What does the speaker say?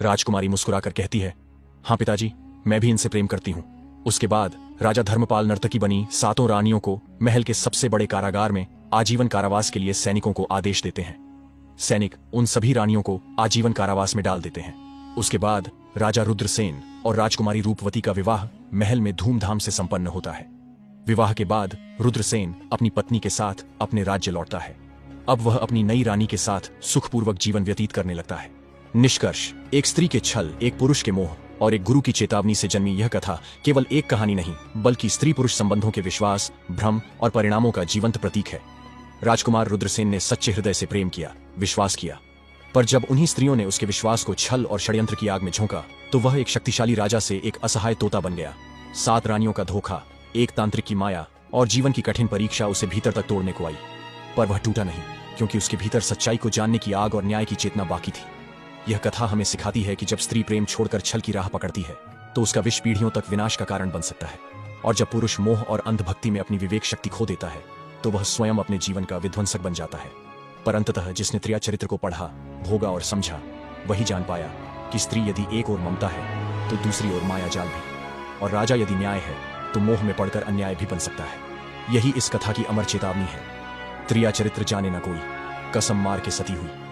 राजकुमारी मुस्कुराकर कहती है, हाँ पिताजी, मैं भी इनसे प्रेम करती हूँ। उसके बाद राजा धर्मपाल नर्तकी बनी 7 रानियों को महल के सबसे बड़े कारागार में आजीवन कारावास के लिए सैनिकों को आदेश देते हैं। सैनिक उन सभी रानियों को आजीवन कारावास में डाल देते हैं। उसके बाद राजा रुद्रसेन और राजकुमारी रूपवती का विवाह महल में धूमधाम से संपन्न होता है। विवाह के बाद रुद्रसेन अपनी पत्नी के साथ अपने राज्य लौटता है। अब वह अपनी नई रानी के साथ सुखपूर्वक जीवन व्यतीत करने लगता है। निष्कर्ष, एक स्त्री के छल, एक पुरुष के मोह और एक गुरु की चेतावनी से जन्मी यह कथा केवल एक कहानी नहीं, बल्कि स्त्री पुरुष संबंधों के विश्वास, भ्रम और परिणामों का जीवंत प्रतीक है। राजकुमार रुद्रसेन ने सच्चे हृदय से प्रेम किया, विश्वास किया, पर जब उन्हीं स्त्रियों ने उसके विश्वास को छल और षड्यंत्र की आग में झोंका तो वह एक शक्तिशाली राजा से एक असहाय तोता बन गया। 7 रानियों का धोखा, एक तांत्रिक की माया और जीवन की कठिन परीक्षा उसे भीतर तक तोड़ने को आई, पर वह टूटा नहीं, क्योंकि उसके भीतर सच्चाई को जानने की आग और न्याय की चेतना बाकी थी। यह कथा हमें सिखाती है कि जब स्त्री प्रेम छोड़कर छल की राह पकड़ती है तो उसका विष पीढ़ियों तक विनाश का कारण बन सकता है, और जब पुरुष मोह और अंधभक्ति में अपनी विवेक शक्ति खो देता है तो वह स्वयं अपने जीवन का विध्वंसक बन जाता है। पर अंततः जिसने त्रिया चरित्र को पढ़ा, भोगा और समझा, वही जान पाया कि स्त्री यदि एक ओर ममता है तो दूसरी ओर माया जाल भी, और राजा यदि न्याय है तो मोह में पड़कर अन्याय भी बन सकता है। यही इस कथा की अमर चेतावनी है। त्रिया चरित्र जाने न कोई, कसम मार के सती हुई।